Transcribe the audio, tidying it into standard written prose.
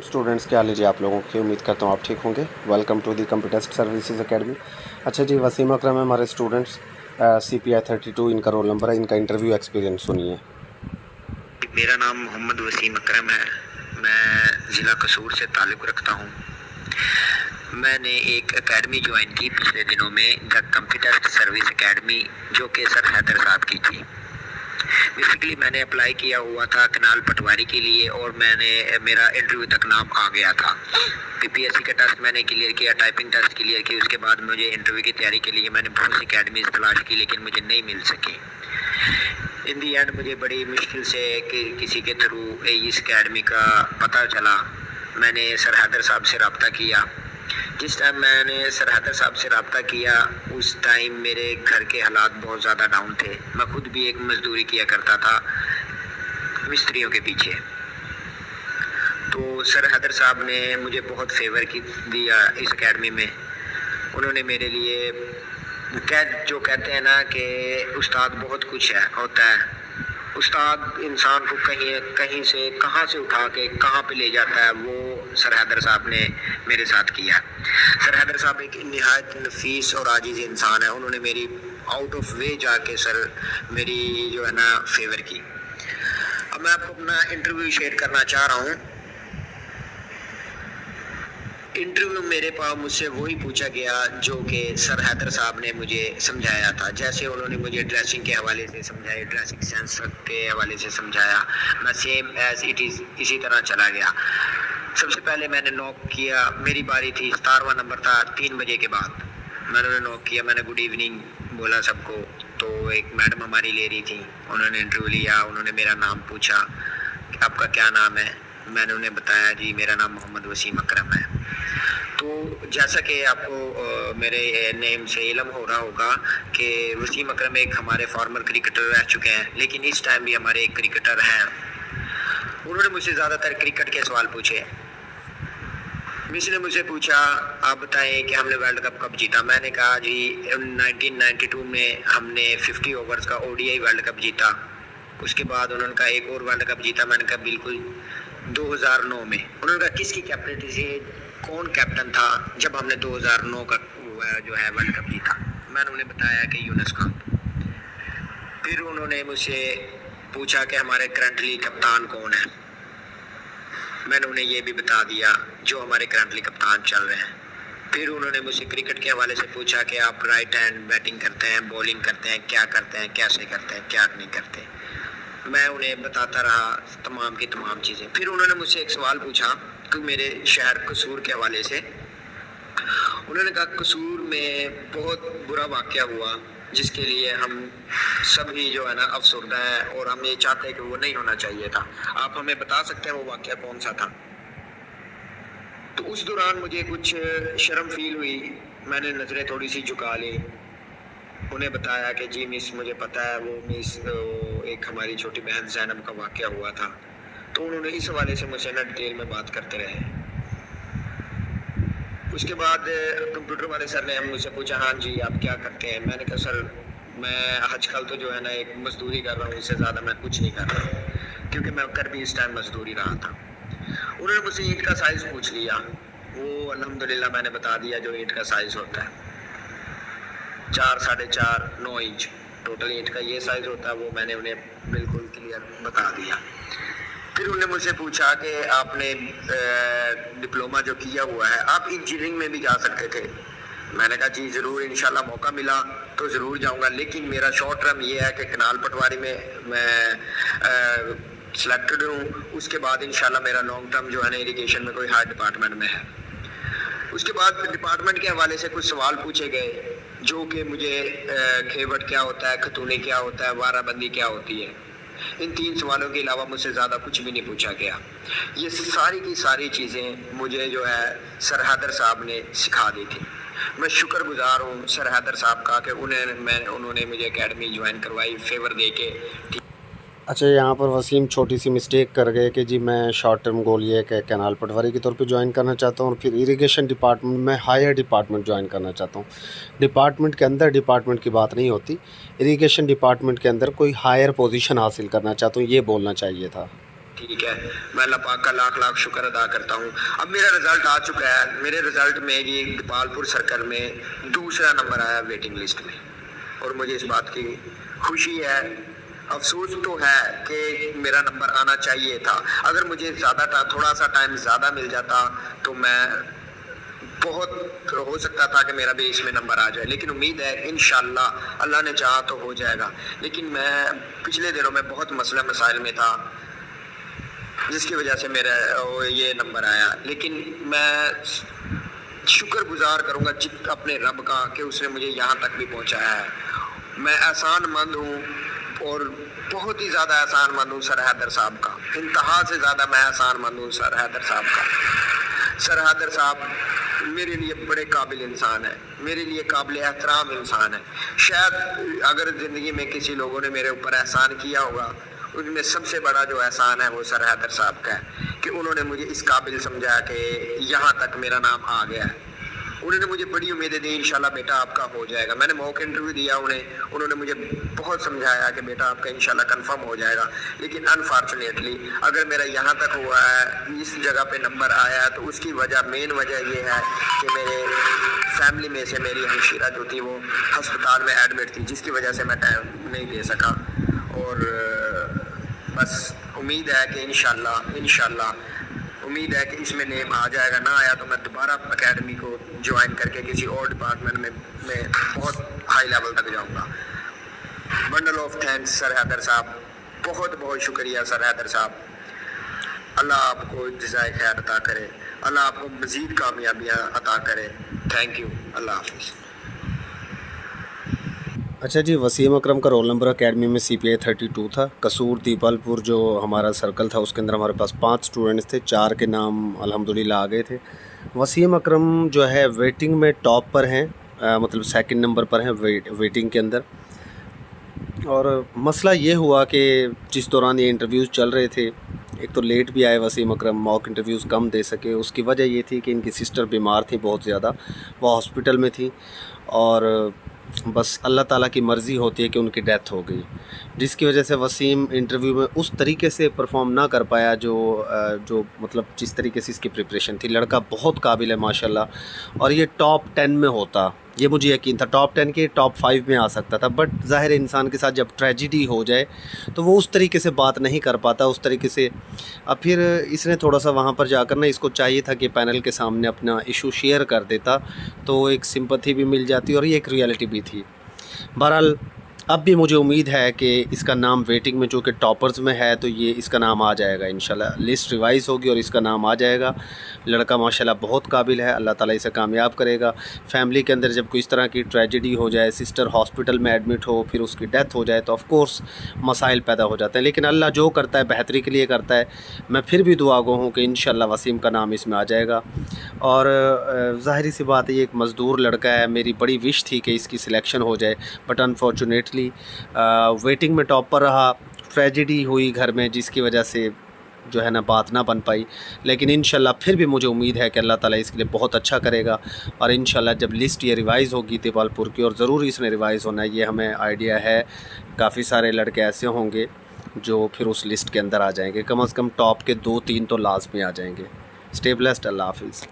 Students, क्या हाल है जी आप लोगों की। उम्मीद करता हूँ आप ठीक होंगे। Welcome to the computer services academy. अच्छा जी, वसीम अकरम है हमारे स्टूडेंट्स, CPI 32 इनका रोल नंबर है। इनका इंटरव्यू एक्सपीरियंस सुनिए। मेरा नाम मोहम्मद वसीम अकरम है। मैं ज़िला कसूर से ताल्लुक़ रखता हूँ। मैंने एक एकेडमी ज्वाइन की पिछले दिनों में, द कंप्यूटर सर्विस एकेडमी, जो कि सर हैदर साहब की थी। बेसिकली मैंने अप्लाई किया हुआ था कनाल पटवारी के लिए और मेरा इंटरव्यू तक नाम आ गया था। PPSC का टेस्ट मैंने क्लियर किया, टाइपिंग टेस्ट क्लियर किया। उसके बाद मुझे इंटरव्यू की तैयारी के लिए मैंने बहुत सी अकेडमीज तलाश की, लेकिन मुझे नहीं मिल सकी। इन दी एंड मुझे बड़ी मुश्किल से किसी के थ्रू इस अकेडमी का पता चला। मैंने सर हैदर साहब से रब्ता किया। जिस टाइम मैंने सर हैदर साहब से रब्ता किया, उस टाइम मेरे घर के हालात बहुत ज़्यादा डाउन थे। मैं खुद भी एक मज़दूरी किया करता था मिस्त्रियों के पीछे। तो सर हैदर साहब ने मुझे बहुत फेवर दिया इस एकेडमी में। उन्होंने मेरे लिए जो कहते हैं ना कि उस्ताद बहुत कुछ होता है। उस्ताद इंसान को कहीं से कहाँ से उठा के कहाँ पे ले जाता है, वो सर हैदर साहब ने मेरे साथ किया। सर हैदर साहब एक निहायत नफीस और आजिज़ इंसान है। उन्होंने मेरी आउट ऑफ वे जाके मेरी जो है ना फेवर की। अब मैं आपको अपना इंटरव्यू शेयर करना चाह रहा हूँ। इंटरव्यू मेरे पास मुझसे वही पूछा गया जो कि सर हैदर साहब ने मुझे समझाया था। जैसे उन्होंने मुझे ड्रेसिंग के हवाले से समझाया, ड्रेसिंग सेंस के हवाले से समझाया, मैं सेम एज इट इज़ इसी तरह चला गया। सबसे पहले मैंने नॉक किया। मेरी बारी थी, 17वां नंबर था। 3 बजे के बाद मैंने नॉक किया। मैंने गुड इवनिंग बोला सबको। तो एक मैडम हमारी ले रही थी, उन्होंने इंटरव्यू लिया। उन्होंने मेरा नाम पूछा, आपका क्या नाम है। मैंने उन्हें बताया जी मेरा नाम मोहम्मद वसीम अकरम है। तो जैसा कि आपको मेरे नेम से इल्म हो रहा होगा कि वसीम अकरम एक हमारे फॉर्मर क्रिकेटर रह चुके हैं, लेकिन इस टाइम भी हमारे एक क्रिकेटर हैं। उन्होंने मुझसे ज़्यादातर क्रिकेट के सवाल पूछे। मिस ने मुझसे पूछा, आप बताएं कि हमने वर्ल्ड कप कब जीता। मैंने कहा जी 1992 में हमने 50 ओवर्स का ODI वर्ल्ड कप जीता। उसके बाद उन्होंने कहा एक और वर्ल्ड कप जीता। मैंने कहा बिल्कुल 2009 में। उन्होंने कहा किसकी कैप्टनसी से, कौन कैप्टन था जब हमने 2009 का जो है वर्ल्ड कप जीता। मैंने उन्हें बताया कि यूनुस खान। फिर उन्होंने मुझसे पूछा कि हमारे करंटली कप्तान कौन है। मैंने उन्हें ये भी बता दिया जो हमारे करंटली कप्तान चल रहे हैं। फिर उन्होंने मुझसे क्रिकेट के हवाले से पूछा कि आप राइट हैंड बैटिंग करते हैं, बॉलिंग करते हैं, क्या करते हैं, कैसे करते हैं, क्या नहीं करते। मैं उन्हें बताता रहा तमाम की तमाम चीज़ें। फिर उन्होंने मुझसे एक सवाल पूछा कि मेरे शहर कसूर के हवाले से। उन्होंने कहा कसूर में बहुत बुरा वाक़या हुआ जिसके लिए हम सभी जो है ना अफसरदा है और हम ये चाहते हैं कि वो नहीं होना चाहिए था। आप हमें बता सकते हैं वो वाक़या कौन सा था। तो उस दौरान मुझे कुछ शर्म फील हुई। मैंने नज़रें थोड़ी सी झुका ली। उन्हें बताया कि जी मिस मुझे पता है वो मिस एक हमारी छोटी बहन ज़ैनब का वाक़या हुआ था। तो उन्होंने इस हवाले से मुझसे ना डिटेल में बात करते रहे। उसके बाद कंप्यूटर वाले सर ने मुझसे पूछा, हाँ जी आप क्या करते हैं। मैंने कहा सर मैं आजकल तो जो है ना एक मज़दूरी कर रहा हूँ, इससे ज़्यादा मैं कुछ नहीं कर रहा, क्योंकि मैं कर भी इस टाइम मज़दूरी रहा था। उन्होंने मुझसे ईंट का साइज़ पूछ लिया। वो अल्हम्दुलिल्लाह मैंने बता दिया जो ईंट का साइज़ होता है 4, 4.5, 9 इंच टोटल ईंट का ये साइज़ होता है। वो मैंने उन्हें बिल्कुल क्लियर बता दिया। फिर उन्होंने मुझसे पूछा कि आपने डिप्लोमा जो किया हुआ है, आप इंजीनियरिंग में भी जा सकते थे। मैंने कहा जी ज़रूर, इंशाल्लाह मौका मिला तो ज़रूर जाऊंगा, लेकिन मेरा शॉर्ट टर्म ये है कि कनाल पटवारी में मैं सिलेक्टेड हूँ। उसके बाद इंशाल्लाह मेरा लॉन्ग टर्म जो है ना इरिगेशन में कोई हायर डिपार्टमेंट में है। उसके बाद डिपार्टमेंट के हवाले से कुछ सवाल पूछे गए जो कि मुझे खेवट क्या होता है, खतूनी क्या होता है, वाराबंदी क्या होती है। इन 3 सवालों के अलावा मुझसे ज़्यादा कुछ भी नहीं पूछा गया। ये सारी की सारी चीज़ें मुझे जो है सर हैदर साहब ने सिखा दी थी। मैं शुक्रगुजार हूँ सर हैदर साहब का कि उन्होंने मुझे एकेडमी ज्वाइन करवाई फेवर दे के। अच्छा, यहाँ पर वसीम छोटी सी मिस्टेक कर गए कि जी मैं शॉर्ट टर्म गोल ये कि कैनाल पटवारी के तौर पे ज्वाइन करना चाहता हूँ और फिर इरिगेशन डिपार्टमेंट में हायर डिपार्टमेंट ज्वाइन करना चाहता हूँ। डिपार्टमेंट के अंदर डिपार्टमेंट की बात नहीं होती, इरिगेशन डिपार्टमेंट के अंदर कोई हायर पोजीशन हासिल करना चाहता हूँ, ये बोलना चाहिए था। ٹھیک ہے، میں اللہ پاک کا لاکھ لاکھ شکر ادا کرتا ہوں۔ اب میرا رزلٹ آ چکا ہے، میرے رزلٹ میں یہ دیپال سرکل میں دوسرا نمبر آیا ویٹنگ لسٹ میں، اور مجھے اس بات کی خوشی ہے، افسوس تو ہے کہ میرا نمبر آنا چاہیے تھا۔ اگر مجھے تھوڑا سا ٹائم زیادہ مل جاتا تو میں بہت ہو سکتا تھا کہ میرا بھی اس میں نمبر آ جائے، لیکن امید ہے انشاءاللہ اللہ نے چاہا تو ہو جائے گا۔ لیکن میں پچھلے دنوں میں بہت مسئلہ مسائل میں تھا جس کی وجہ سے میرا یہ نمبر آیا، لیکن میں شکر گزار کروں گا اپنے رب کا کہ اس نے مجھے یہاں تک بھی پہنچایا ہے۔ میں احسان مند ہوں، اور بہت ہی زیادہ احسان مند ہوں سر حیدر صاحب کا، انتہا سے زیادہ میں احسان مند ہوں سر حیدر صاحب کا۔ سر حیدر صاحب میرے لیے بڑے قابل انسان ہے، میرے لیے قابل احترام انسان ہے۔ شاید اگر زندگی میں کسی لوگوں نے میرے اوپر احسان کیا ہوگا، ان میں سب سے بڑا جو احسان ہے وہ سر حیدر صاحب کا ہے کہ انہوں نے مجھے اس قابل سمجھا کہ یہاں تک میرا نام آ گیا ہے۔ انہوں نے مجھے بڑی امیدیں دی، انشاءاللہ بیٹا آپ کا ہو جائے گا۔ میں نے موقع انٹرویو دیا انہوں نے مجھے بہت سمجھایا کہ بیٹا آپ کا انشاءاللہ کنفرم ہو جائے گا، لیکن انفارچونیٹلی اگر میرا یہاں تک ہوا ہے، اس جگہ پہ نمبر آیا ہے، تو اس کی مین وجہ یہ ہے کہ میرے فیملی میں سے میری ہمشیرہ جو تھی وہ ہسپتال میں ایڈمٹ تھی، جس کی وجہ سے میں ٹائم نہیں دے سکا۔ اور بس امید ہے کہ انشاءاللہ امید ہے کہ اس میں نیم آ جائے گا، نہ آیا تو میں دوبارہ اکیڈمی کو جوائن کر کے کسی اور ڈپارٹمنٹ میں بہت ہائی لیول تک جاؤں گا۔ بنڈل آف تھینکس سر حیدر صاحب، بہت بہت شکریہ سر حیدر صاحب۔ اللہ آپ کو جزائے خیر عطا کرے، اللہ آپ کو مزید کامیابیاں عطا کرے۔ تھینک یو، اللہ حافظ۔ اچھا جی، وسیم اکرم کا رول نمبر اکیڈمی میں CPI 32 تھا۔ قصور دیپال پور جو ہمارا سرکل تھا اس کے اندر ہمارے پاس 5 اسٹوڈنٹس تھے، 4 کے نام الحمدللہ آ گئے تھے۔ وسیم اکرم جو ہے ویٹنگ میں ٹاپ پر ہیں، مطلب سیکنڈ نمبر پر ہیں ویٹنگ کے اندر۔ اور مسئلہ یہ ہوا کہ جس دوران یہ انٹرویوز چل رہے تھے، ایک تو لیٹ بھی آئے وسیم اکرم، موک انٹرویوز کم دے سکے۔ اس کی وجہ یہ تھی کہ ان کی سسٹر بیمار تھی بہت زیادہ، وہ ہاسپٹل میں تھی، اور بس اللہ تعالیٰ کی مرضی ہوتی ہے کہ ان کی ڈیتھ ہو گئی، جس کی وجہ سے وسیم انٹرویو میں اس طریقے سے پرفارم نہ کر پایا جو مطلب جس طریقے سے اس کی پریپریشن تھی۔ لڑکا بہت قابل ہے ماشاءاللہ، اور یہ ٹاپ 10 میں ہوتا، یہ مجھے یقین تھا، ٹاپ 10 کے ٹاپ 5 میں آ سکتا تھا، بٹ ظاہر انسان کے ساتھ جب ٹریجڈی ہو جائے تو وہ اس طریقے سے بات نہیں کر پاتا اس طریقے سے۔ اب پھر اس نے تھوڑا سا وہاں پر جا کر اس کو چاہیے تھا کہ پینل کے سامنے اپنا ایشو شیئر کر دیتا، تو ایک سمپتھی بھی مل جاتی اور یہ ایک ریئلٹی بھی تھی۔ بہرحال اب بھی مجھے امید ہے کہ اس کا نام ویٹنگ میں چونکہ ٹاپرز میں ہے تو یہ اس کا نام آ جائے گا انشاءاللہ، لسٹ ریوائز ہوگی اور اس کا نام آ جائے گا۔ لڑکا ماشاءاللہ بہت قابل ہے، اللہ تعالیٰ اسے کامیاب کرے گا۔ فیملی کے اندر جب کوئی اس طرح کی ٹریجڈی ہو جائے، سسٹر ہاسپٹل میں ایڈمٹ ہو، پھر اس کی ڈیتھ ہو جائے، تو آف کورس مسائل پیدا ہو جاتے ہیں، لیکن اللہ جو کرتا ہے بہتری کے لیے کرتا ہے۔ میں پھر بھی دعا گو ہوں کہ انشاءاللہ وسیم کا نام اس میں آ جائے گا۔ اور ظاہری سی بات ہے، یہ ایک مزدور لڑکا ہے، میری بڑی وش تھی کہ اس کی سلیکشن ہو جائے، بٹ انفارچونیٹلی ویٹنگ میں ٹاپ پر رہا، ٹریجڈی ہوئی گھر میں جس کی وجہ سے جو ہے نا بات نہ بن پائی، لیکن انشاءاللہ پھر بھی مجھے امید ہے کہ اللہ تعالیٰ اس کے لیے بہت اچھا کرے گا۔ اور انشاءاللہ جب لسٹ یہ ریوائز ہوگی دیپال پور کی، اور ضرور اس نے ریوائز ہونا ہے، یہ ہمیں آئیڈیا ہے، کافی سارے لڑکے ایسے ہوں گے جو پھر اس لسٹ کے اندر آ جائیں گے، کم از کم ٹاپ کے 2-3 تو لازمی آ جائیں گے۔ اسٹے بلیسڈ، اللہ حافظ۔